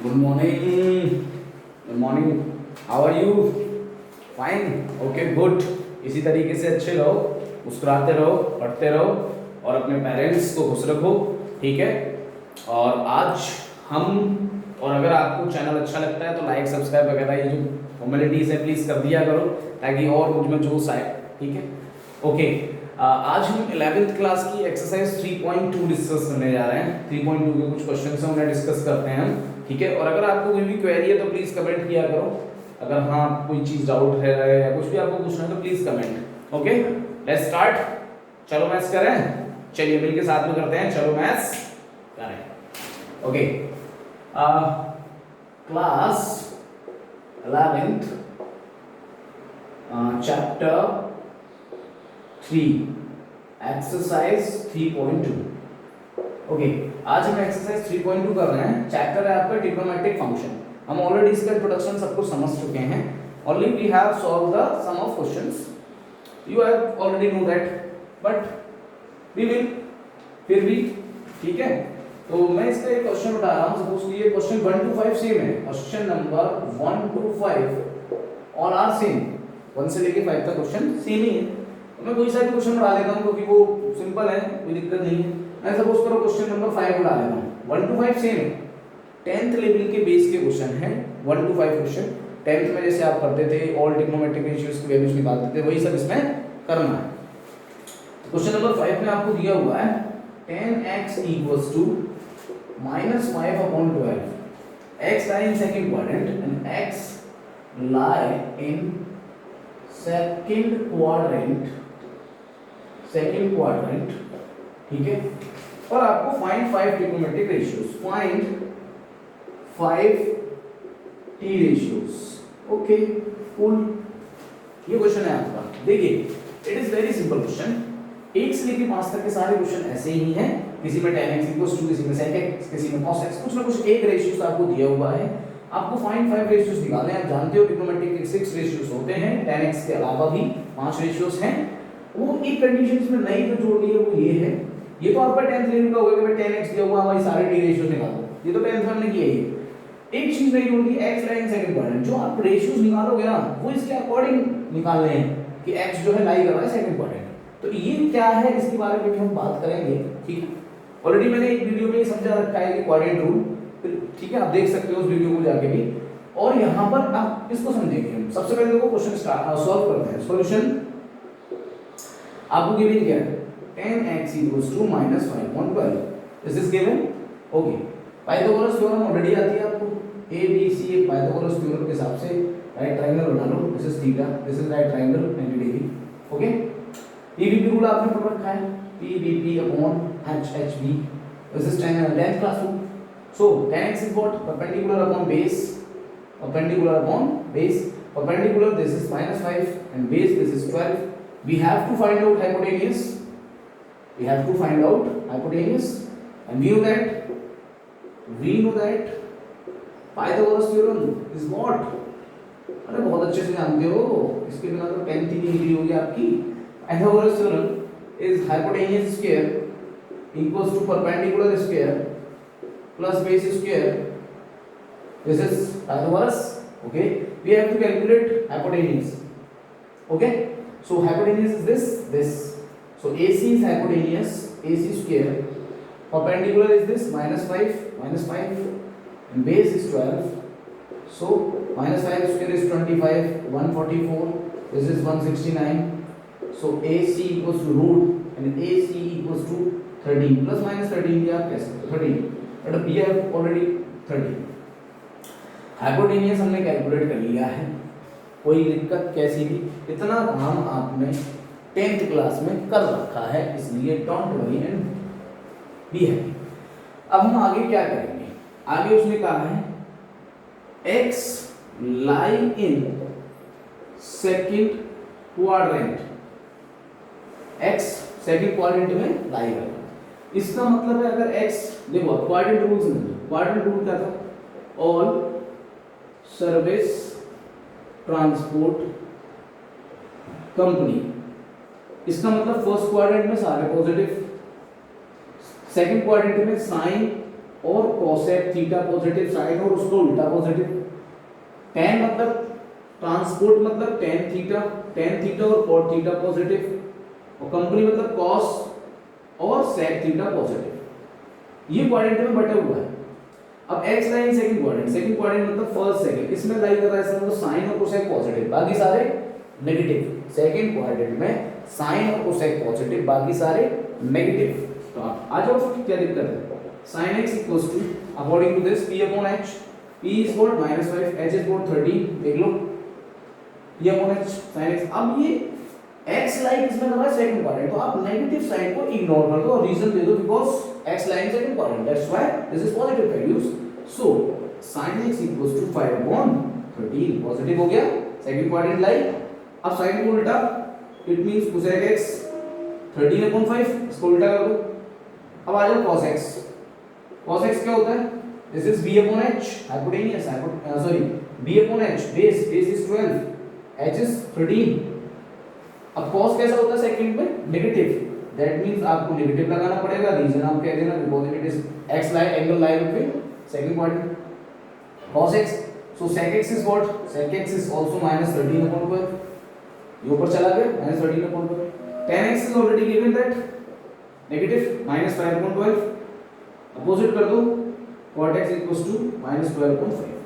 Good morning. Good morning. How are you? Fine. Okay good. इसी तरीके से अच्छे रहो, मुस्कुराते रहो, पढ़ते रहो और अपने पेरेंट्स को खुश रखो, ठीक है। और आज हम, और अगर आपको चैनल अच्छा लगता है तो लाइक सब्सक्राइब वगैरह ये जो फॉर्मेलिटीज है प्लीज़ कर दिया करो ताकि और मुझ में जोश आए, ठीक है। ओके, आज हम 11th क्लास की एक्सरसाइज 3.2 डिस्कस करने जा रहे हैं। 3.2 के कुछ क्वेश्चन हैं उन्हें डिस्कस करते हैं हम, ठीक है। और अगर आपको कोई भी क्वेरी है तो प्लीज़ कमेंट किया करो। अगर हाँ कोई चीज़ डाउट है या कुछ भी आपको पूछना है तो please comment. Okay, let's start. चलो मैथ्स करें, चलिए मिलके साथ में करते हैं। चलो मैथ्स करें। Okay, class 11th chapter 3 exercise 3.2। Okay, आज हम एक्सरसाइज 3.2 कर रहे हैं। चैप्टर है आपका ट्रिग्नोमेट्रिक फंक्शन। हम ऑलरेडी इसका इंट्रोडक्शन सब कुछ समझ चुके हैं। Only we have solve the some of questions. You have already know that, but we will फिर भी, ठीक है। तो मैं इसका एक क्वेश्चन उठा रहा हूँ। सपोज ये क्वेश्चन 1 to 5 सेम है। Question number 1 to 5 all are same. 1 से लेके 5 तक क्वेश्चन सेम ही है। तो मैं कोई सा भी क्वेश्चन उठा लेता हूँ क्योंकि वो सिंपल है, कोई दिक्कत नहीं है। मैं सपोज करो क्वेश्चन नंबर 5 उठा लेता हूँ। 1 to 5 सेम है, 10th लेवल के बेस के क्वेश्चन हैं। 1 to 5 क्वेश्चन 10th में जैसे आप करते थे, ऑल ट्रिग्नोमेट्रिक रेशियोज की वैल्यूज निकालते थे, वही सब इसमें करना है। क्वेश्चन नंबर 5 में आपको दिया हुआ है 10x equals to -5/12. x lie in second quadrant and x lie in second quadrant, ठीक है। और आपको find 5 trigonometric ratios, find 5 t ratios. Okay cool, ये क्वेश्चन है आपका। देखिए, it is very simple question. 1 से लेकर 5 तक के सारे क्वेश्चन ऐसे ही हैं। किसी में 10x equals to, किसी में sec x, किसी में cos x, कुछ ना कुछ एक रेशियोज आपको दिया हुआ है। आपको फाइंड 5 रेशियोज निकालने हैं। आप जानते हो ट्रिग्नोमेट्रिक के 6 रेशियोज होते हैं, 10x के अलावा भी 5 रेशियोज हैं। वो एक कंडीशन इसमें नई जो जोड़ी है वो ये है। ये तो आपका 10th लेवल का होगा कि भाई 10x दिया हुआ है, भाई सारे t रेशियोज निकालो। ये तो 10th में हमने किया ही। एक चीज नहीं जोड़ी, x lie in second quadrant. जो आप रेशियोज निकालोगे ना वो इसके अकॉर्डिंग निकालने हैं कि x जो है लाई कर रहा है सेकंड क्वाड्रेंट। तो ये क्या है इसके बारे में भी हम बात करेंगे, ठीक है। ऑलरेडी मैंने एक वीडियो में समझा रखा है कि क्वाड्रेंट रूल, ठीक है, आप देख सकते हो उस वीडियो को जाके भी। और यहाँ पर आप इसको समझेंगे हम। सबसे पहले देखो क्वेश्चन सॉल्व करते हैं। सॉल्यूशन आपको गिवन क्या है, 10x equals to -5/12. This is given. Okay, Pythagoras theorem already आती है आपको। a b c एक पाइथागोरस थ्योरम के हिसाब से राइट ट्रायंगल बना लो। This is theta, this is right triangle 90 degree. Okay, PVP rule आपने पढ़ रखा है, PVP upon HHB. This is 10th class rule. So 10x is what, perpendicular upon base, perpendicular upon base, perpendicular this is -5 and base this is 12. We have to find out hypotenuse, and we know that Pythagoras theorem is what, अरे बहुत अच्छे से जानते हो, इसके बिना तो 10th ही नहीं डिग्री होगी आपकी। Pythagoras theorem is hypotenuse square equals to perpendicular square plus base square. This is Pythagoras. Okay, we have to calculate hypotenuse. Okay, so hypotenuse is this. So AC is hypotenuse, AC square. Perpendicular is this -5, and base is 12. So -5 square is 25, 144. This is 169. So AC equals to root and AC equals to 13 plus minus 13 भी आप कह सकते हो 13, but we have already 13. Hypotenuse हमने calculate कर लिया है, कोई दिक्कत कैसी भी, इतना काम आपने 10th क्लास में कर रखा है, इसलिए don't worry and be happy. अब हम आगे क्या करेंगे, आगे उसने कहा है x lie in second quadrant, x second quadrant में लाई करेगा। इसका मतलब है अगर x, देखो क्वाड्रेंट रूल समझो। क्वाड्रेंट रूल क्या था, ऑल सर्विस ट्रांसपोर्ट कंपनी। इसका मतलब फर्स्ट क्वाड्रेंट में सारे पॉजिटिव, सेकंड क्वाड्रेंट में साइन और कोसेक थीटा पॉजिटिव, साइन और उसको उल्टा पॉजिटिव। टेन मतलब ट्रांसपोर्ट मतलब टेन थीटा और कॉट थीटा पॉजिटिव, और कंपनी मतलब कॉस और सेक थीटा पॉजिटिव। ये क्वाड्रेंट में बटा हुआ है। अब एक्स लाइन सेकंड क्वाड्रेंट मतलब फर्स्ट सेकंड, इसमें लाई कर रहा है मतलब साइन और कोसेक पॉजिटिव, बाकी सारे नेगेटिव। सेकंड क्वाड्रेंट में साइन और कोसेक पॉजिटिव, बाकी सारे नेगेटिव। तो आप आ जाओ, क्या दिक्कत है? sin x equals to according to this p upon h, p is what -5, h is what 13, देख लो p upon h sin x। अब ये x लाइन इसमें लगा है सेकंड क्वाड्रेंट, तो आप नेगेटिव साइन को इग्नोर कर दो और रीजन दे दो because x line second quadrant, that's why this is positive values. So sin x equals to 5 upon 13 positive हो गया सेकंड क्वाड्रेंट लाइन। अब साइन को उल्टा, it means cosec x 13 upon 5, इसको उल्टा कर दो। अब आ जाओ cos x, cos x क्या होता है? This is b upon h, hypotenuse sorry b upon h, base is 12, h is 13। अब cos कैसा होता है सेकंड में? नेगेटिव, दैट मींस आपको नेगेटिव लगाना पड़ेगा, रीजन आप कह देना because it is x line angle line between second quadrant cos x। So sec x is what? sec x is also -13 upon 12, ये ऊपर चला गया -13 upon 12। tan x is already given that negative -5 upon 12, opposite कर दो cot x equals to -12 upon 5।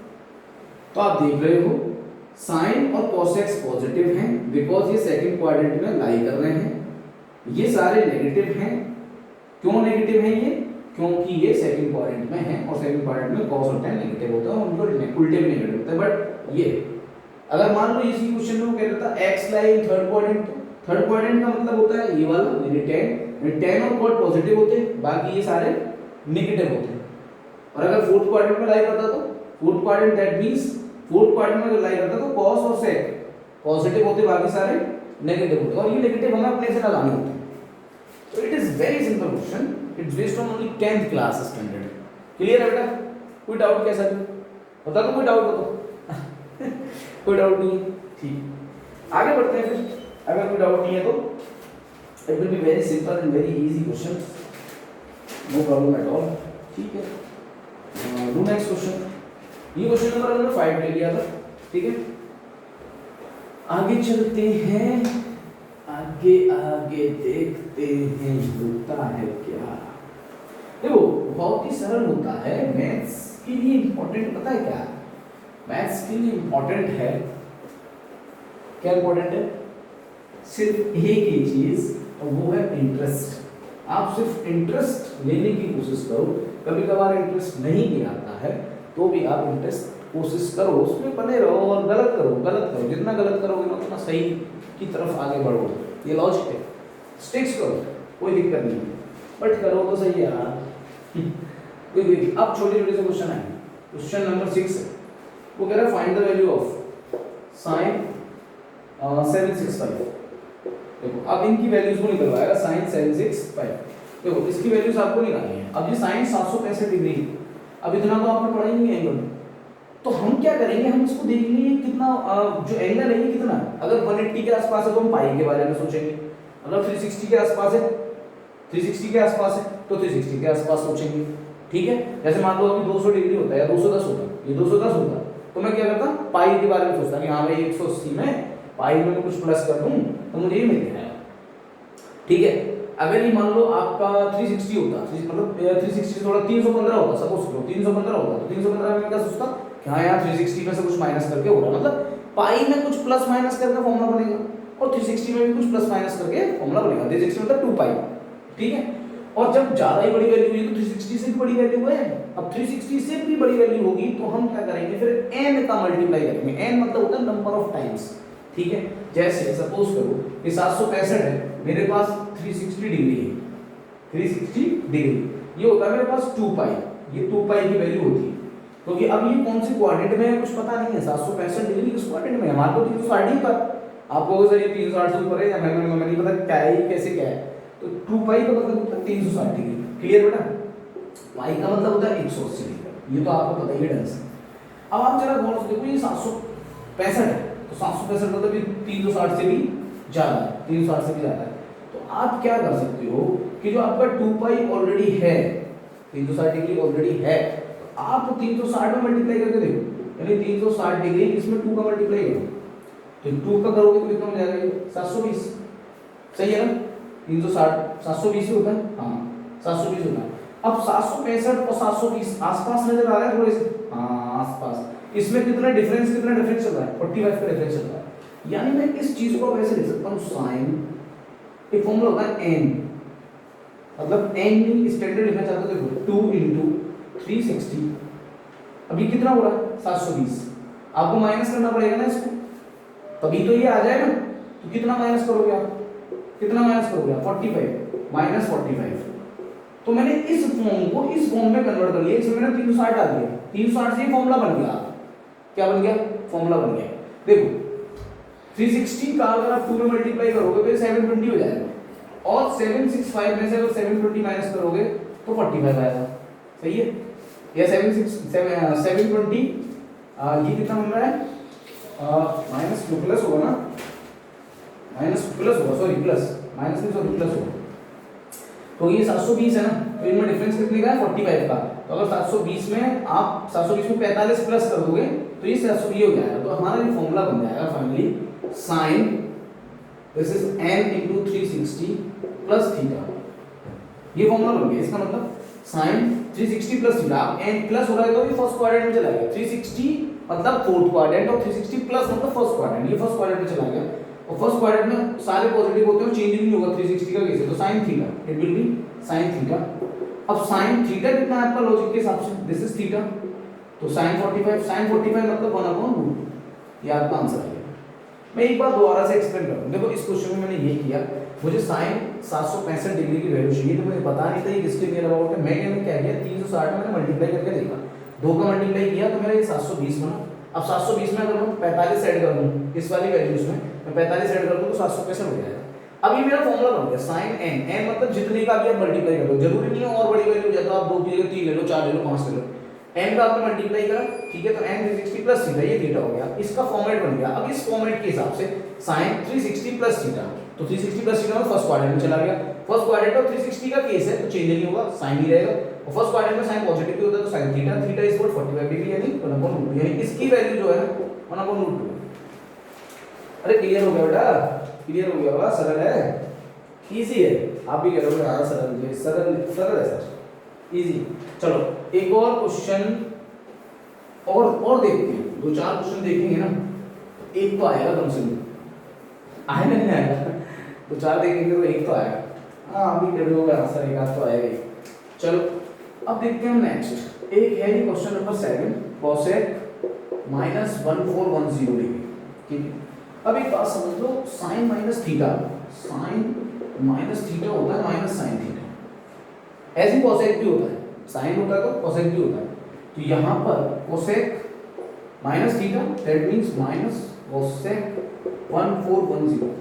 तो आप देख रहे हो साइन और cos x पॉजिटिव हैं बिकॉज ये सेकंड क्वाड्रेंट में लाई कर रहे हैं, ये सारे नेगेटिव हैं। क्यों नेगेटिव हैं ये? क्योंकि ये सेकंड क्वाड्रेंट में है और सेकंड क्वाड्रेंट में cos और tan नेगेटिव होता है और उनको उल्टे भी नेगेटिव होता है। बट ये अगर मान लो इसी क्वेश्चन में वो कह रहा था x लाइन थर्ड क्वाड्रेंट का मतलब होता है ये वाला यानी tan और cot पॉजिटिव होते हैं, बाकी ये सारे नेगेटिव होते हैं। और अगर फोर्थ क्वाड्रेंट में लाई करता तो fourth quadrant that means fourth quadrant में अगर लाई करता तो cos और sec पॉजिटिव होते, बाकी सारे नेगेटिव होते, और ये नेगेटिव हमें अपने से लगाने होते हैं। तो it is very simple question, it's based on only 10th class standard. Clear है बेटा? कोई डाउट कैसा है? बता दो कोई डाउट हो तो कोई डाउट नहीं है, ठीक। आगे बढ़ते हैं फिर, अगर कोई डाउट नहीं है तो it will be very simple and very easy question, no problem at all, ठीक है। Do next question. ये क्वेश्चन नंबर हमने 5 ले लिया था, ठीक है। आगे चलते हैं, आगे आगे देखते हैं होता है क्या। देखो बहुत ही सरल होता है, मैथ्स के लिए इंपॉर्टेंट पता है क्या? मैथ्स के लिए इंपॉर्टेंट है क्या? इंपॉर्टेंट है सिर्फ एक ही चीज, और वो है इंटरेस्ट। आप सिर्फ इंटरेस्ट लेने की कोशिश करो, कभी कभार इंटरेस्ट नहीं भी आता है तो भी आप इंटरेस्ट कोशिश करो, उसमें बने रहो और गलत करो, जितना गलत करोगे ना उतना सही की तरफ आगे बढ़ोगे, ये लॉजिक है। स्टिक्स करो, कोई दिक्कत नहीं है, बट करो तो सही यार। अब छोटे छोटे से क्वेश्चन आए। क्वेश्चन नंबर 6 है, वो कह रहा है find the value of sine 765। देखो अब इनकी वैल्यूज को निकलवाएगा, साइन 765। देखो इसकी वैल्यूज आपको निकालनी है। अब ये साइन 765 डिग्री, अब इतना तो आपने पढ़ा ही नहीं है एंगल, तो हम क्या करेंगे, हम इसको देखेंगे कितना जो एंगल है ये कितना है। अगर 180 के आसपास है तो हम पाई के बारे में सोचेंगे, अगर 360 के आसपास है, 360 के आसपास है तो 360 के आसपास सोचेंगे, ठीक है। जैसे मान लो अभी 200 डिग्री होता है या 210 होता है, ये 210 होता तो मैं क्या करता, पाई के बारे में सोचता कि हाँ भाई 180 में पाई में मैं कुछ प्लस कर दूं तो मुझे ये मिल जाएगा, ठीक है। अगर ये मान लो आपका 360 होता, मतलब 360 थोड़ा 315 होता, सपोज करो 315 होता, तो 315 में मैं क्या सोचता कि हाँ यार 360 में से कुछ माइनस करके हो रहा, मतलब पाई में कुछ प्लस माइनस करके फॉर्मूला बनेगा और 360 में भी कुछ प्लस माइनस करके फॉर्मूला बनेगा। 360 मतलब 2 पाई, ठीक है। और जब ज्यादा ही बड़ी वैल्यू हुई तो 360 से भी बड़ी वैल्यू है, अब 360 से भी बड़ी वैल्यू होगी तो हम क्या करेंगे, फिर n का मल्टीप्लाई करेंगे। n मतलब होता है नंबर ऑफ टाइम्स, ठीक है। जैसे सपोज करो कि 765 है, मेरे पास 360 डिग्री है, 360 डिग्री ये होता है मेरे पास 2 पाई, ये 2 पाई की वैल्यू होती है, क्योंकि अब ये कौन से क्वाड्रेंट में है कुछ पता नहीं है। 765 डिग्री किस क्वाड्रेंट में है, मान लो 360 पर, आपको अगर सर ये 360 से ऊपर है या मैं नहीं पता क्या है कैसे क्या है, तो 2 पाई का मतलब होता है 360 डिग्री। क्लियर बेटा? पाई का मतलब होता है 180 डिग्री, ये तो आपको पता ही है ढंग से। अब आप जरा गौर से देखो ये 765 है, तो 765 मतलब ये 360 से भी ज्यादा है, 360 से भी ज्यादा है। तो आप क्या कर सकते हो कि जो आपका 2 पाई ऑलरेडी है, 360 डिग्री ऑलरेडी है, तो आप 360 में मल्टीप्लाई करके देखो, यानी 360 डिग्री इसमें 2 का मल्टीप्लाई करो, तो 2 का करोगे तो कितना हो जाएगा ये 720, सही है ना? 360 720 होता है, हाँ 720 होता है। अब 765 और 720 आसपास नजर आ रहा है थोड़े से, हाँ आसपास। इसमें कितना डिफरेंस चल रहा है 45 का डिफरेंस चल रहा है, यानी मैं इस चीज को ऐसे लिख सकता हूँ साइन, एक फॉर्मूला होता है n, मतलब n नहीं स्टैंडर्ड लिखना चाहते हो देखो 2 into 360, अभी कितना हो रहा है 720, आपको माइनस करना पड़ेगा ना इसको, तभी तो ये आ जाएगा। तो कितना माइनस करोगे आप, कितना माइनस करोगे आप 45 माइनस 45, तो मैंने इस फॉर्म को इस फॉर्म में कन्वर्ट कर लिया, इसमें मैंने 360 डाल दिया, 360 से फॉर्मूला बन गया, क्या बन गया फॉर्मूला बन गया। देखो 360 का अगर आप 2 में मल्टीप्लाई करोगे तो 720 हो जाएगा, और 765 में से अगर 720 माइनस करोगे तो 45 आएगा, सही है? या 720 ये कितना बन रहा है माइनस प्लस होगा ना, माइनस प्लस होगा, सॉरी प्लस माइनस नहीं सॉरी प्लस होगा, तो ये 720 है ना, तो इनमें डिफरेंस कितने का है 45 का, तो अगर 720 में आप 720 में 45 प्लस कर दोगे तो ये 720 हो जाएगा, तो हमारा ये फॉर्मूला बन जाएगा finally sine this is n into 360 plus theta, ये फॉर्मूला बन गया। इसका मतलब sine 360 plus theta, n plus हो रहा है तो ये फर्स्ट क्वाड्रेंट में चला गया, 360 मतलब फोर्थ क्वाड्रेंट और 360 प्लस मतलब फर्स्ट क्वाड्रेंट, ये फर्स्ट क्वाड्रेंट में चला गया, और फर्स्ट क्वाड्रेंट में सारे पॉजिटिव होते हैं, चेंज नहीं होगा 360 का केस है, तो sine theta it will B sine theta. अब साइन थीटा कितना है आपका लॉजिक के हिसाब से, दिस इज थीटा, तो साइन 45 मतलब 1/√, ये आपका आंसर है। मैं एक बार दोबारा से एक्सप्लेन कर दूं, देखो इस क्वेश्चन में मैंने ये किया, मुझे साइन 765 डिग्री की वैल्यू चाहिए, तो मुझे पता नहीं था ये किसके नियर अबाउट है, मैंने क्या किया 360 में मैंने मल्टीप्लाई करके देखा, 2 का मल्टीप्लाई किया तो मेरा ये 720 बना। अब 720 में अगर मैं 45 ऐड कर दूं इस वाली वैल्यूज में, मैं 45 ऐड कर दूं तो 765 हो जाएगा। अब ये मेरा फॉर्मूला बन गया साइन n मतलब जितने का भी आप मल्टीप्लाई कर लो, जरूरी नहीं है और बड़ी वैल्यू हो जाए तो आप 2 की जगह 3 ले लो, 4 ले लो, 5 ले लो, n का आपने मल्टीप्लाई करा, ठीक है, तो n 360 प्लस थीटा, ये थीटा हो गया, इसका फॉर्मेट बन गया। अब इस फॉर्मेट के हिसाब से sin 360 प्लस थीटा, तो 360 प्लस थीटा फर्स्ट क्वाड्रेंट में चला गया, फर्स्ट क्वाड्रेंट और 360 का केस है तो चेंज नहीं होगा, साइन ही रहेगा, और फर्स्ट क्वाड्रेंट में साइन पॉजिटिव भी होता है तो sin theta, theta is equal 45 degree यानी 1/√2, यानी इसकी वैल्यू जो है 1/√2। अरे क्लियर हो गया बेटा, क्लियर हो गया होगा, सरल है, इजी है, आप भी कह रहे हो यार सरल है, सरल है सर, इजी। चलो एक और क्वेश्चन और देखते हैं, 2-4 क्वेश्चन देखेंगे ना, एक तो आएगा कम से कम, आएगा नहीं आएगा, 2-4 देखेंगे तो एक तो आएगा, हाँ अभी कह रहे हो आंसर एक आध तो आएगा ही। चलो अब देखते हैं नेक्स्ट, एक है ये क्वेश्चन नंबर 7 cosec -1410 डिग्री, ठीक है। अब एक बात समझ लो, sine minus theta, sine minus theta होता है माइनस साइन थीटा, ऐसे कोसेक भी होता है, साइन होता है तो कोसेक भी होता है, तो यहाँ पर cosec minus theta that means minus cosec 1410।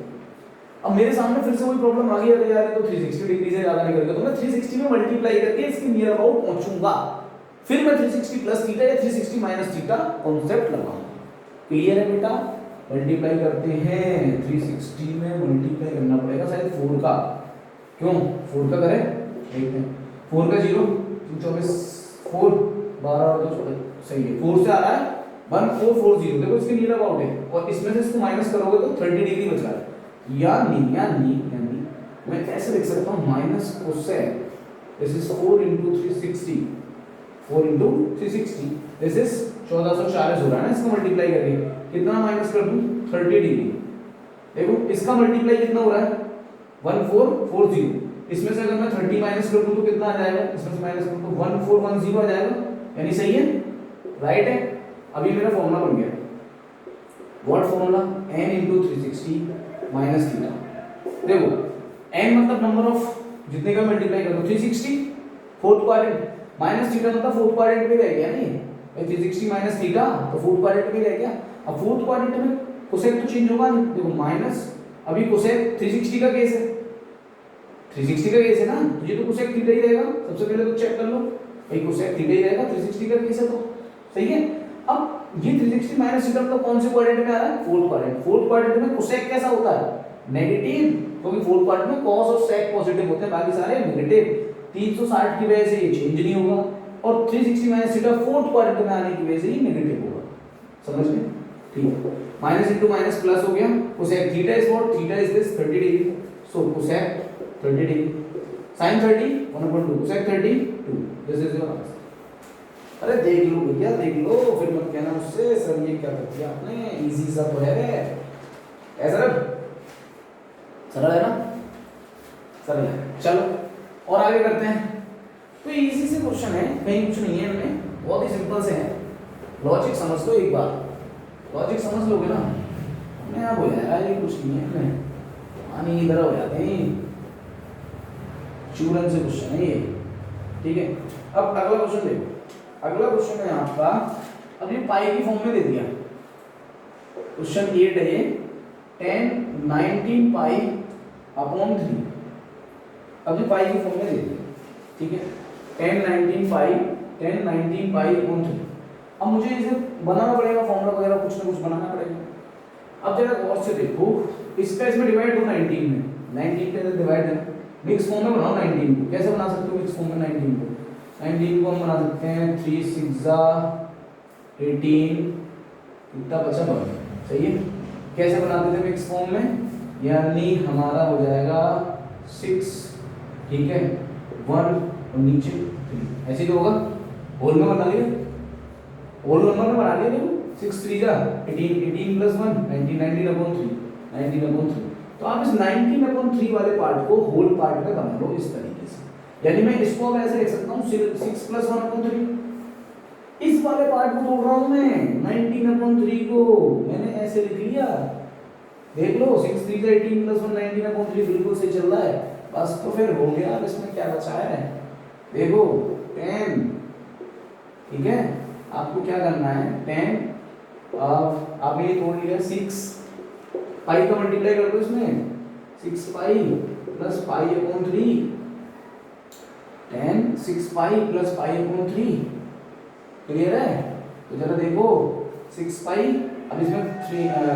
अब मेरे सामने फिर से वही प्रॉब्लम आ गई, अगर यार ये तो 360 डिग्री से ज्यादा निकल गया, तो मैं 360 में मल्टीप्लाई करके इसके नियर अबाउट पहुंचूंगा, फिर मैं 360 प्लस थीटा या 360 माइनस थीटा कॉन्सेप्ट लगाऊंगा। क्लियर है बेटा? मल्टीप्लाई करते हैं, 360 में मल्टीप्लाई करना पड़ेगा शायद 4 का, क्यों 4 का करें, देखते हैं 4 का 0 24 4 12 और 2 सही है, 4 से आ रहा है 1440, देखो इसके नियर अबाउट है, और इसमें से इसको माइनस करोगे तो 30 डिग्री बच रहा है, यानी मैं कैसे लिख सकता हूँ minus cosec, this is 4 into 360, 4 into 360, this is 1440 हो रहा है ना, इसको मल्टीप्लाई करके कितना माइनस कर दूं 30 डिग्री, देखो इसका मल्टीप्लाई कितना हो रहा है 1440, इसमें से अगर मैं 30 माइनस कर दूं तो कितना आ जाएगा, इसमें से माइनस कर दूं 1410 आ जाएगा, यानी सही है, राइट है। अभी मेरा फॉर्मूला बन गया, what formula, n into 360 minus theta, देखो n मतलब नंबर ऑफ जितने का मल्टीप्लाई कर दो, 360 फोर्थ क्वाड्रेंट माइनस थीटा मतलब फोर्थ क्वाड्रेंट में रह गया, नहीं 360 माइनस थीटा तो फोर्थ क्वाड्रेंट में रह गया। अब फोर्थ क्वाड्रेंट में कोसेक तो चेंज होगा नहीं, देखो माइनस, अभी कोसेक 360 का केस है, 360 का केस है ना, तो ये तो कोसेक थीटा ही रहेगा, सबसे पहले तो चेक कर लो भाई कोसेक थीटा ही रहेगा, 360 का केस है तो सही है। अब ये 360 माइनस थीटा मतलब कौन से क्वाड्रेंट में आ रहा है, फोर्थ क्वाड्रेंट, फोर्थ क्वाड्रेंट में कोसेक कैसा होता है नेगेटिव, क्योंकि फोर्थ क्वाड्रेंट में cos और sec पॉजिटिव होते हैं, बाकी सारे नेगेटिव, 360 की वजह से ये चेंज नहीं होगा, और 360 माइनस थीटा फोर्थ क्वाड्रेंट में आने की वजह से ये नेगेटिव होगा। समझ में? ठीक है, माइनस इंटू माइनस प्लस हो गया। Cosec theta is what? Theta is this 30 degree, so cosec 30 degree, sin 30 1/2, cosec 30 2, this is your answer. अरे देख लो भैया, देख लो, फिर मत कहना मुझसे सर ये क्या कर दिया आपने, इजी सा तो है। ऐसा सरल है ना? सरल है। चलो और आगे करते हैं। तो इजी से क्वेश्चन है, कहीं कुछ नहीं है इनमें, बहुत ही सिंपल से है। लॉजिक समझ लो एक बार, लॉजिक समझ लोगे ना, अपने आप हो जाएगा। ये कुछ नहीं है इनमें, पानी इधर हो जाते हैं, चूरन से क्वेश्चन है ये। ठीक है, अब अगला क्वेश्चन देखो। अगला क्वेश्चन है आपका, अब ये पाई की फॉर्म में दे दिया। क्वेश्चन 8 है ये, 10 19 पाई अपॉन 3। अब ये पाई की फॉर्म में दे दिया। ठीक है, 10 19 पाई अपॉन 3। अब मुझे इसे बनाना पड़ेगा, फॉर्मूला वगैरह कुछ ना कुछ बनाना पड़ेगा। अब जरा गौर से देखो, इसका इसमें डिवाइड हो 19 में, 19 के अंदर डिवाइड है, मिक्स फॉर्म में बनाओ 19 को। कैसे बना सकते हो मिक्स फॉर्म में 19 को? 19 को हम बना सकते हैं 3 6 18, कितना बचा 12। सही है। कैसे बनाते थे मिक्स फॉर्म में? यानी हमारा हो जाएगा 6, ठीक है, 1 और नीचे 3, ऐसे ही तो होगा। होल में बना लिया, होल नंबर में बना लिया। देखो 6 3 जा 18, 18 प्लस 1 19, 19/3। तो आप इस 19/3 वाले पार्ट को होल पार्ट में बना लो इस तरीके से। यानी मैं इसको अब ऐसे लिख सकता हूँ 6 + 1/3। इस वाले पार्ट को तोड़ रहा हूँ मैं, 19/3 को मैंने ऐसे लिख लिया। देख लो 6 3 जा 18 + 1 19/3 बिल्कुल सही चल रहा है। बस तो फिर हो गया। अब इसमें क्या बचा है? देखो 10, ठीक है, आपको क्या करना है 10, अब आपने ये तोड़ लिया 6 पाई का मल्टीप्लाई कर दो इसमें, 6 pi plus pi upon 3, 10 6 pi plus pi upon 3। Clear है? तो जरा देखो 6 पाई, अब इसमें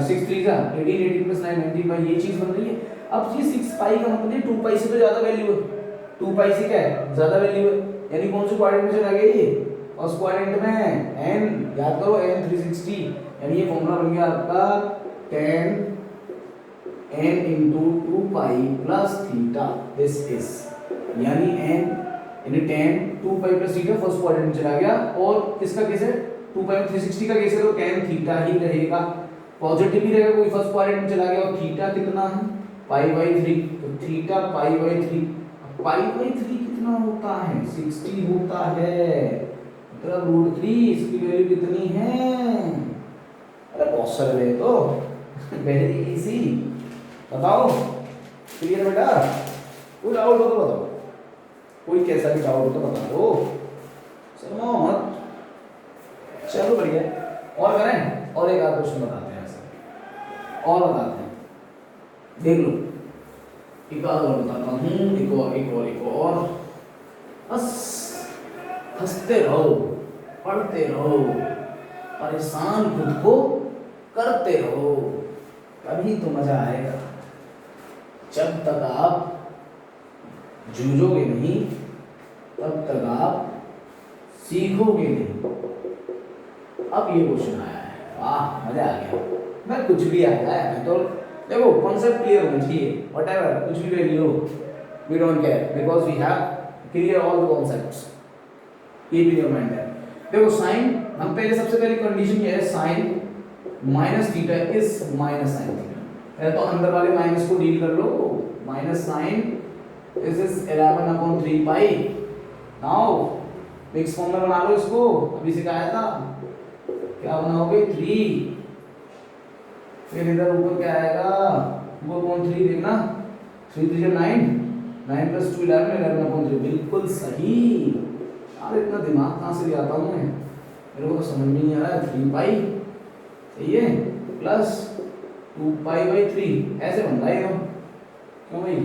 6 3 जा 18, 18 प्लस 9 19 पाई, ये चीज बन रही है। अब ये 6 पाई का मतलब ये 2 पाई से तो ज्यादा वैल्यू है, 2 पाई से क्या है ज्यादा वैल्यू है। यानी कौन से क्वाड्रेंट में चला गया ये? फर्स्ट क्वाड्रेंट में। n याद करो, n 360, यानी ये फॉर्मूला बन गया आपका 10 n into 2 pi plus theta, this is, यानी n यानी 10 2 pi plus theta first quadrant में चला गया। और इसका केस है 2 pi 360 का केस है, तो tan थीटा ही रहेगा, पॉजिटिव ही रहेगा। कोई फर्स्ट क्वाड्रेंट में चला गया और थीटा कितना है π/3, तो थीटा π/3। π/3 कितना होता है? 60 होता है, मतलब √3। इसकी वैल्यू कितनी है? अरे बहुत सरल है तो, वेरी इजी। बताओ, क्लियर बेटा? कोई डाउट हो तो बताओ, कोई कैसा भी डाउट हो तो बता दो, शर्माओ मत। चलो बढ़िया, और करें, और एक आध क्वेश्चन बताते हैं ऐसा, और बताते हैं। देख लो एक आध और बताता हूँ, एक और। बस हंसते रहो, पढ़ते रहो, परेशान खुद को करते रहो, तभी तो मजा आएगा। जब तक आप जूझोगे नहीं तब तक आप सीखोगे नहीं। अब ये क्वेश्चन आया है, वाह मजा आ गया। मैं कुछ भी आया है, मैं तो देखो कॉन्सेप्ट क्लियर होना चाहिए, व्हाटएवर कुछ भी वैल्यू हो, we don't care, because we have clear all the concepts. Keep in your mind. देखो साइन, हम पहले सबसे पहले कंडीशन ये है, sine minus theta is minus sine theta. पहले तो अंदर वाले माइनस को डील कर लो, minus sine this is 11/3 pi. Now mix form में बना लो इसको, अभी सिखाया था। क्या बनाओगे 3, फिर इधर ऊपर क्या आएगा 2/3, देखना 3 3 9, 9 + 2 11, 11/3। बिल्कुल सही। यार इतना दिमाग कहाँ से ले आता हूँ मैं, मेरे को तो समझ में नहीं आ रहा है। 3 पाई सही है, प्लस 2 पाई/3, ऐसे बन रहा है ये। क्यों भाई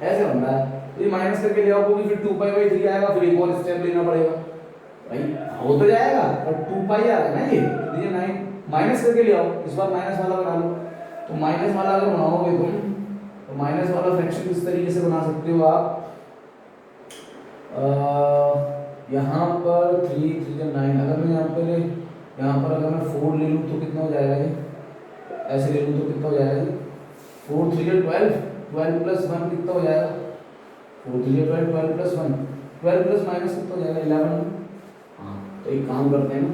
ऐसे बन रहा है? तो ये माइनस करके ले आओगे, फिर 2 पाई/3 आएगा, फिर एक और स्टेप लेना पड़ेगा भाई, हो तो जाएगा पर 2 पाई आ रहा है ना ये, तो 9 माइनस करके ले आओ, इस बार माइनस वाला बना लो। तो माइनस वाला अगर बनाओगे तुम, तो माइनस वाला फ्रैक्शन किस तरीके से बना सकते हो आप? यहाँ पर 3 3 9, अगर मैं यहाँ पर अगर मैं 4 ले लूँ तो कितना हो जाएगा ये, ऐसे ले लूँ तो कितना हो जाएगा ये, 4 3 12, 12 प्लस 1 कितना हो जाएगा, 4 3 12, 12 प्लस 1, 12 प्लस माइनस कितना हो जाएगा 11। हाँ तो एक काम करते हैं ना,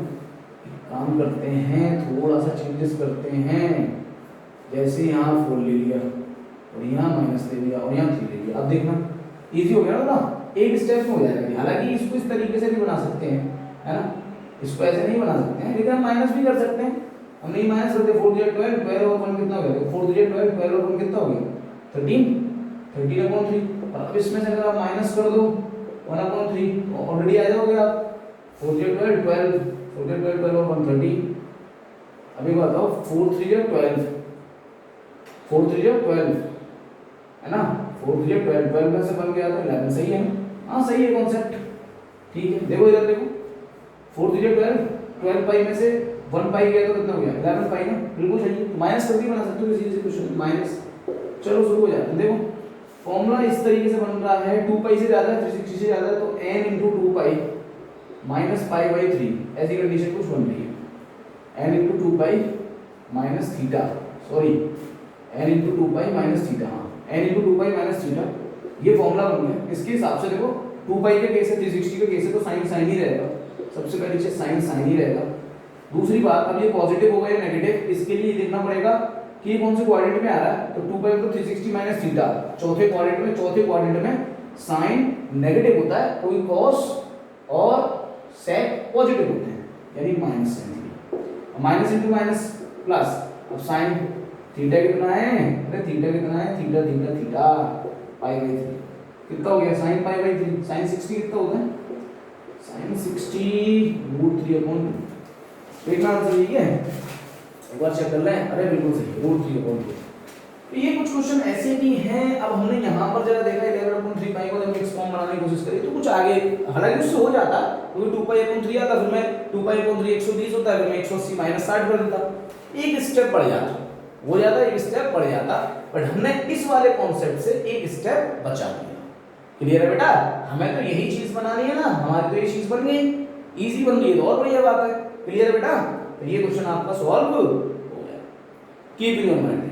थोड़ा सा चेंजेस करते हैं। जैसे यहाँ 4 ले लिया और यहाँ माइनस ले लिया और यहाँ 3 ले लिया, अब देखना इजी हो गया ना, एक स्टेप में हो जाएगा। हालांकि इसको इस तरीके से भी बना सकते हैं, है ना, इसको ऐसे नहीं बना सकते हैं, लेकिन हम माइनस भी कर सकते हैं। हम नहीं माइनस करते, 4 3 12, 12 और 1 कितना हो गया, 4 3 12, 12 और 1 कितना हो गया 13, 13/3। और अब इसमें से अगर आप माइनस कर दो 1/3 ऑलरेडी आ जाओगे आप, 4 3 12, 12, 4 3 12, 12 और 1 13। अभी बताओ 4 3 12, 4 3 12 है ना, 4 3 12, 12 में से बन गया तो 11, सही है ना, हाँ सही है कॉन्सेप्ट, ठीक है। देखो इधर देखो, 4 3 12, 12 पाई में से 1 पाई गया तो कितना हो गया 11 पाई ना, बिल्कुल सही। माइनस करके बना सकते हो इसी से क्वेश्चन, माइनस। चलो शुरू हो जाते हैं। देखो फॉर्मूला इस तरीके से बन रहा है, 2 पाई से ज्यादा है, 360 से ज्यादा है तो n × 2 pi minus pi by 3, ऐसी कंडीशन कुछ बन रही है। n × 2 pi minus theta, sorry n × 2 pi minus theta, हाँ n × 2 पाई माइनस थीटा, ये फॉर्मूला बन गया। इसके हिसाब से देखो 2 पाई के केस है, 360 के केस है तो साइन साइन ही रहेगा, सबसे पहले चीज साइन साइन ही रहेगा। दूसरी बात, अब ये पॉजिटिव होगा या नेगेटिव, इसके लिए देखना पड़ेगा कि ये कौन से क्वाड्रेंट में आ रहा है। तो 2 पाई तो 360 माइनस थीटा, चौथे क्वाड्रेंट में साइन नेगेटिव होता है, कोई कॉस और सेक पॉजिटिव होते हैं, यानी minus sine, minus into minus plus. अब साइन थीटा कितना है, अरे थीटा कितना है, theta theta theta pi by 3 कितना हो गया, साइन पाई बाई 3, साइन 60 कितना होता है, साइन 60√3/2। देखना आंसर, ठीक है, एक बार चेक कर लें। अरे बिल्कुल सही, √3/2। तो ये कुछ क्वेश्चन ऐसे भी हैं। अब हमने यहाँ पर जरा देखा 11/3 पाई को जब मिक्स फॉर्म बनाने की कोशिश करी तो कुछ आगे, हालांकि उससे हो जाता, क्योंकि 2 पाई/3 आता, फिर मैं 2 पाई/3 120 होता है, फिर मैं 180 माइनस 60 कर देता, एक स्टेप बढ़ जाता, हो जाता, एक स्टेप बढ़ जाता। बट हमने इस वाले कॉन्सेप्ट से एक स्टेप बचा दिया। क्लियर है बेटा, हमें तो यही चीज बनानी है ना, हमारी तो ये चीज बन गई, इजी बन गई तो और बढ़िया बात है। क्लियर है बेटा, तो ये क्वेश्चन आपका सॉल्व हो गया। Keep in your mind.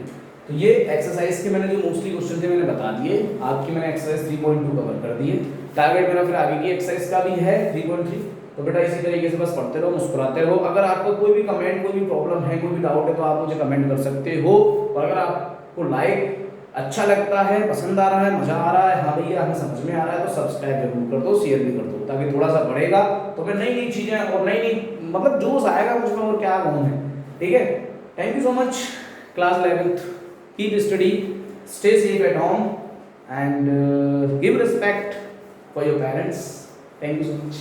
तो ये एक्सरसाइज के मैंने जो मोस्टली क्वेश्चन थे मैंने बता दिए, आपकी मैंने एक्सरसाइज 3.2 कवर कर दिए। टारगेट मेरा फिर आगे की एक्सरसाइज का भी है 3.3। तो बेटा इसी तरीके से बस पढ़ते रहो, मुस्कुराते रहो। अगर आपको कोई भी कमेंट, कोई भी प्रॉब्लम है, कोई भी डाउट है तो आप मुझे कमेंट कर सकते हो। और अगर आपको लाइक अच्छा लगता है, पसंद आ रहा है, मजा आ रहा है, हाँ भैया हमें समझ में आ रहा है, तो सब्सक्राइब जरूर कर दो, शेयर भी कर दो, ताकि थोड़ा सा बढ़ेगा तो फिर नई नई चीजें और नई नई मतलब जोश आएगा मुझ में, और क्या कहूँ मैं, ठीक है। Thank you so much. Class 11th, keep study, stay safe at home and give respect for your parents. Thank you so much.